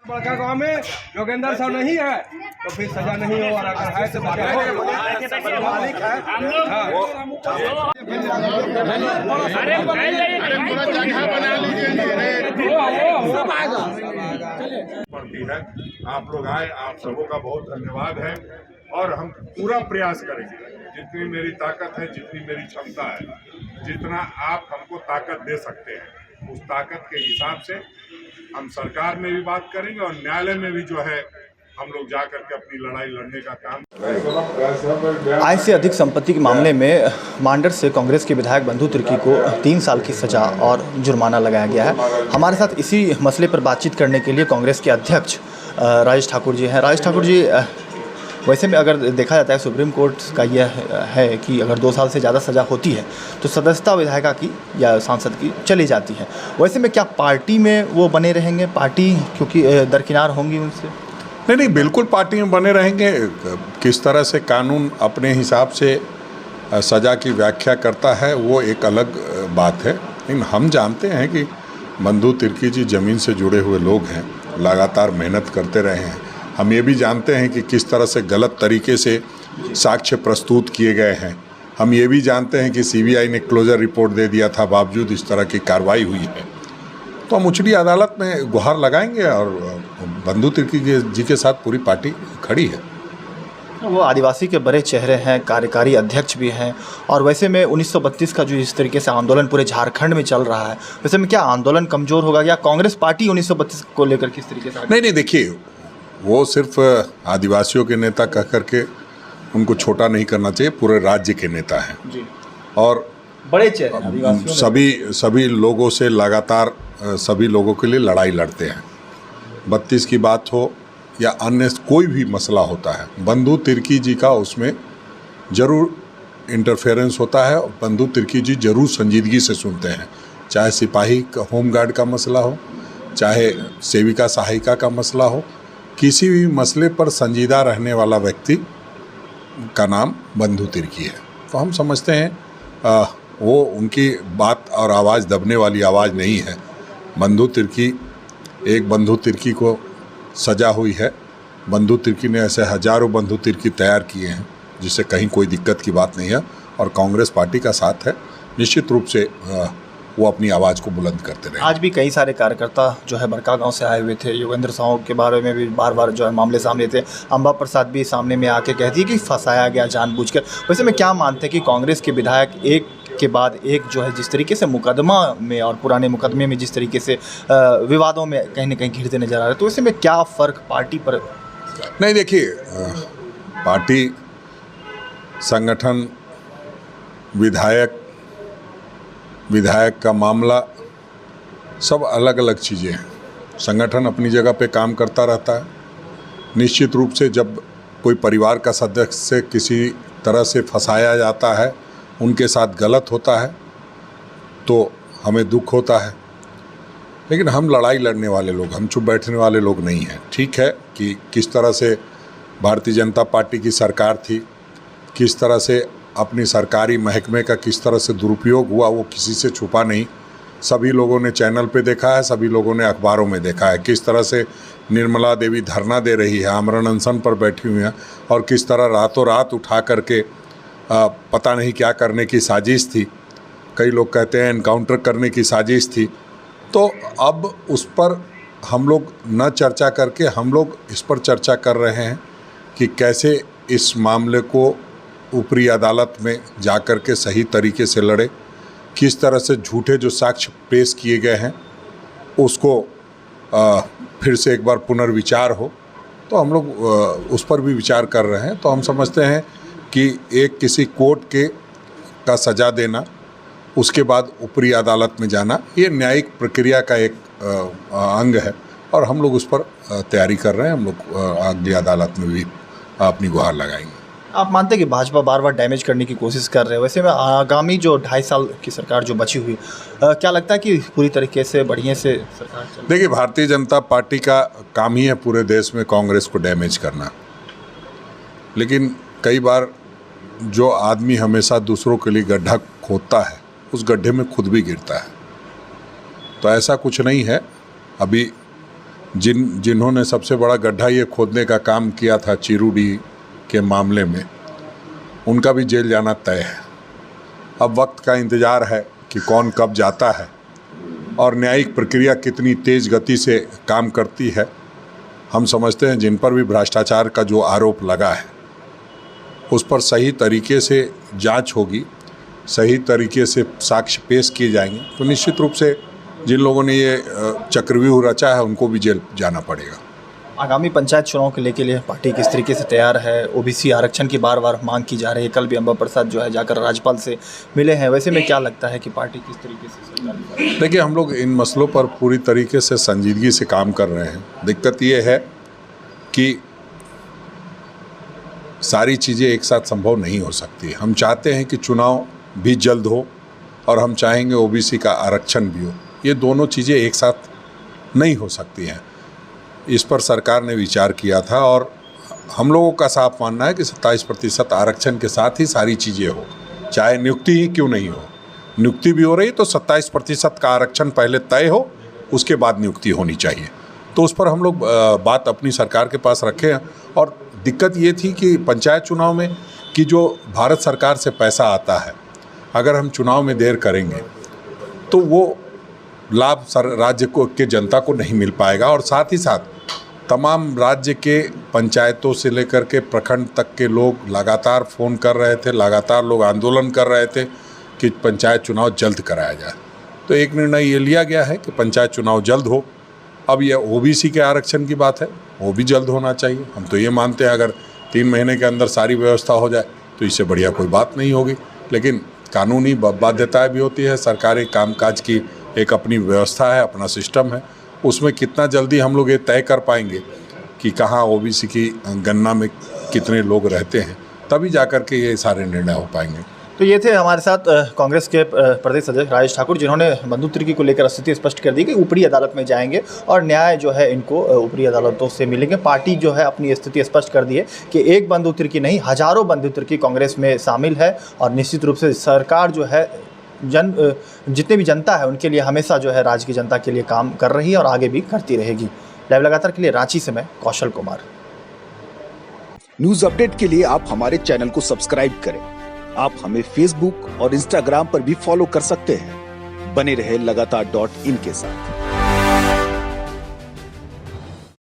बड़का गांव में योगेंद्र साहब नहीं है तो फिर सजा नहीं हो, और अगर है तो सजा हो। मालिक है पड़ती है। आप लोग आए, आप सबों का बहुत धन्यवाद है और हम पूरा प्रयास करेंगे, जितनी मेरी ताकत है, जितनी मेरी क्षमता है, जितना आप हमको ताकत दे सकते हैं, उस ताकत के हिसाब से हम सरकार में भी बात करेंगे और न्यायालय में भी जो है हम लोग जा करके अपनी लड़ाई लड़ने का काम। आय से अधिक संपत्ति के मामले में मांडर से कांग्रेस के विधायक बंधु तिर्की को 3 साल की सजा और जुर्माना लगाया गया है। हमारे साथ इसी मसले पर बातचीत करने के लिए कांग्रेस के अध्यक्ष राजेश ठाकुर जी हैं। राजेश ठाकुर जी, वैसे में अगर देखा जाता है सुप्रीम कोर्ट का यह है कि अगर 2 साल से ज़्यादा सज़ा होती है तो सदस्यता विधायिका की या सांसद की चली जाती है। वैसे में क्या पार्टी में वो बने रहेंगे, पार्टी क्योंकि दरकिनार होंगी उनसे? नहीं, बिल्कुल पार्टी में बने रहेंगे। किस तरह से कानून अपने हिसाब से सज़ा की व्याख्या करता है वो एक अलग बात है, लेकिन हम जानते हैं कि बंधु तिर्की जी ज़मीन से जुड़े हुए लोग हैं, लगातार मेहनत करते रहे हैं। हम ये भी जानते हैं कि किस तरह से गलत तरीके से साक्ष्य प्रस्तुत किए गए हैं। हम ये भी जानते हैं कि सीबीआई ने क्लोजर रिपोर्ट दे दिया था, बावजूद इस तरह की कार्रवाई हुई है। तो हम उच्चतम अदालत में गुहार लगाएंगे और बंधु तिर्की जी के साथ पूरी पार्टी खड़ी है। वो आदिवासी के बड़े चेहरे हैं, कार्यकारी अध्यक्ष भी हैं, और वैसे में 1932 का जो इस तरीके से आंदोलन पूरे झारखंड में चल रहा है, वैसे में क्या आंदोलन कमज़ोर होगा या कांग्रेस पार्टी 1932 को लेकर किस तरीके से? नहीं, देखिए, वो सिर्फ आदिवासियों के नेता कह करके उनको छोटा नहीं करना चाहिए, पूरे राज्य के नेता हैं जी, और बड़े चेहरे सभी लोगों से लगातार सभी लोगों के लिए लड़ाई लड़ते हैं। 32 की बात हो या अन्य कोई भी मसला होता है, बंधु तिर्की जी का उसमें ज़रूर इंटरफेरेंस होता है और बंधु तिर्की जी ज़रूर संजीदगी से सुनते हैं। चाहे सिपाही होमगार्ड का मसला हो, चाहे सेविका सहायिका का मसला हो, किसी भी मसले पर संजीदा रहने वाला व्यक्ति का नाम बंधु तिर्की है। तो हम समझते हैं वो उनकी बात और आवाज़ दबने वाली आवाज़ नहीं है। बंधु तिर्की को सजा हुई है। बंधु तिर्की ने ऐसे हजारों बंधु तिर्की तैयार किए हैं जिससे कहीं कोई दिक्कत की बात नहीं है, और कांग्रेस पार्टी का साथ है। निश्चित रूप से वो अपनी आवाज़ को बुलंद करते रहे। आज भी कई सारे कार्यकर्ता जो है बड़का गांव से आए हुए थे, योगेंद्र साहब के बारे में भी बार बार जो है मामले सामने थे। अम्बा प्रसाद भी सामने में आके कहती है कि फंसाया गया जानबूझकर। वैसे में क्या मानते हैं कि कांग्रेस के विधायक एक के बाद एक जो है जिस तरीके से मुकदमा में और पुराने मुकदमे में जिस तरीके से विवादों में कहीं ना कहीं घिरते नजर आ रहे, तो वैसे में क्या फ़र्क पार्टी पर? नहीं, देखिए, पार्टी, संगठन, विधायक का मामला सब अलग अलग चीज़ें हैं। संगठन अपनी जगह पे काम करता रहता है। निश्चित रूप से जब कोई परिवार का सदस्य किसी तरह से फंसाया जाता है, उनके साथ गलत होता है, तो हमें दुख होता है। लेकिन हम लड़ाई लड़ने वाले लोग, हम चुप बैठने वाले लोग नहीं हैं। ठीक है कि किस तरह से भारतीय जनता पार्टी की सरकार थी, किस तरह से अपनी सरकारी महकमे का किस तरह से दुरुपयोग हुआ, वो किसी से छुपा नहीं। सभी लोगों ने चैनल पे देखा है, सभी लोगों ने अखबारों में देखा है किस तरह से निर्मला देवी धरना दे रही है, आमरण अनशन पर बैठी हुई हैं, और किस तरह रातों रात उठा करके पता नहीं क्या करने की साजिश थी। कई लोग कहते हैं एनकाउंटर करने की साजिश थी। तो अब उस पर हम लोग न चर्चा करके हम लोग इस पर चर्चा कर रहे हैं कि कैसे इस मामले को ऊपरी अदालत में जा कर के सही तरीके से लड़े, किस तरह से झूठे जो साक्ष्य पेश किए गए हैं उसको फिर से एक बार पुनर्विचार हो। तो हम लोग उस पर भी विचार कर रहे हैं। तो हम समझते हैं कि एक किसी कोर्ट का सज़ा देना, उसके बाद ऊपरी अदालत में जाना, ये न्यायिक प्रक्रिया का एक अंग है और हम लोग उस पर तैयारी कर रहे हैं। हम लोग अगली अदालत में भी अपनी गुहार लगाएंगे। आप मानते हैं कि भाजपा बार बार डैमेज करने की कोशिश कर रहे हैं? वैसे में आगामी जो 2.5 साल की सरकार जो बची हुई, क्या लगता है कि पूरी तरीके से बढ़िया से सरकार चले? देखिए, भारतीय जनता पार्टी का काम ही है पूरे देश में कांग्रेस को डैमेज करना। लेकिन कई बार जो आदमी हमेशा दूसरों के लिए गड्ढा खोदता है, उस गड्ढे में खुद भी गिरता है। तो ऐसा कुछ नहीं है। अभी जिन्होंने सबसे बड़ा गड्ढा ये खोदने का काम किया था चिरूडी के मामले में, उनका भी जेल जाना तय है। अब वक्त का इंतज़ार है कि कौन कब जाता है और न्यायिक प्रक्रिया कितनी तेज़ गति से काम करती है। हम समझते हैं जिन पर भी भ्रष्टाचार का जो आरोप लगा है उस पर सही तरीके से जांच होगी, सही तरीके से साक्ष्य पेश किए जाएंगे तो निश्चित रूप से जिन लोगों ने ये चक्रव्यूह रचा है उनको भी जेल जाना पड़ेगा। आगामी पंचायत चुनाव के लिए पार्टी किस तरीके से तैयार है? ओबीसी आरक्षण की बार बार मांग की जा रही है। कल भी अंबा प्रसाद जो है जाकर राज्यपाल से मिले हैं। वैसे में क्या लगता है कि पार्टी किस तरीके से? देखिए, हम लोग इन मसलों पर पूरी तरीके से संजीदगी से काम कर रहे हैं। दिक्कत ये है कि सारी चीज़ें एक साथ संभव नहीं हो सकती। हम चाहते हैं कि चुनाव भी जल्द हो और हम चाहेंगे ओबीसी का आरक्षण भी हो। ये दोनों चीज़ें एक साथ नहीं हो सकती हैं। इस पर सरकार ने विचार किया था और हम लोगों का साफ मानना है कि 27% आरक्षण के साथ ही सारी चीज़ें हो, चाहे नियुक्ति ही क्यों नहीं हो। नियुक्ति भी हो रही तो 27% का आरक्षण पहले तय हो, उसके बाद नियुक्ति होनी चाहिए। तो उस पर हम लोग बात अपनी सरकार के पास रखे हैं। और दिक्कत ये थी कि पंचायत चुनाव में कि जो भारत सरकार से पैसा आता है, अगर हम चुनाव में देर करेंगे तो वो लाभ राज्य को के जनता को नहीं मिल पाएगा। और साथ ही साथ तमाम राज्य के पंचायतों से लेकर के प्रखंड तक के लोग लगातार फ़ोन कर रहे थे, लगातार लोग आंदोलन कर रहे थे कि पंचायत चुनाव जल्द कराया जाए। तो एक निर्णय ये लिया गया है कि पंचायत चुनाव जल्द हो। अब ये ओबीसी के आरक्षण की बात है, वो भी जल्द होना चाहिए। हम तो ये मानते हैं अगर 3 महीने के अंदर सारी व्यवस्था हो जाए तो इससे बढ़िया कोई बात नहीं होगी। लेकिन कानूनी बाध्यताएँ भी होती है, सरकारी कामकाज की एक अपनी व्यवस्था है, अपना सिस्टम है। उसमें कितना जल्दी हम लोग ये तय कर पाएंगे कि कहाँ ओबीसी की गणना में कितने लोग रहते हैं, तभी जाकर के ये सारे निर्णय हो पाएंगे। तो ये थे हमारे साथ कांग्रेस के प्रदेश अध्यक्ष राजेश ठाकुर, जिन्होंने बंधु तिर्की को लेकर स्थिति स्पष्ट कर दी कि ऊपरी अदालत में जाएंगे और न्याय जो है इनको ऊपरी अदालतों से मिलेंगे। पार्टी जो है अपनी स्थिति स्पष्ट कर दी है कि एक बंधु तिर्की नहीं, हजारों बंधु तिर्की कांग्रेस में शामिल है और निश्चित रूप से सरकार जो है जितने भी जनता है उनके लिए हमेशा जो है राज्य की जनता के लिए काम कर रही है और आगे भी करती रहेगी। लाइव लगातार के लिए रांची से मैं कौशल कुमार। न्यूज अपडेट के लिए आप हमारे चैनल को सब्सक्राइब करें। आप हमें फेसबुक और इंस्टाग्राम पर भी फॉलो कर सकते हैं। बने रहे लगातार.in के साथ।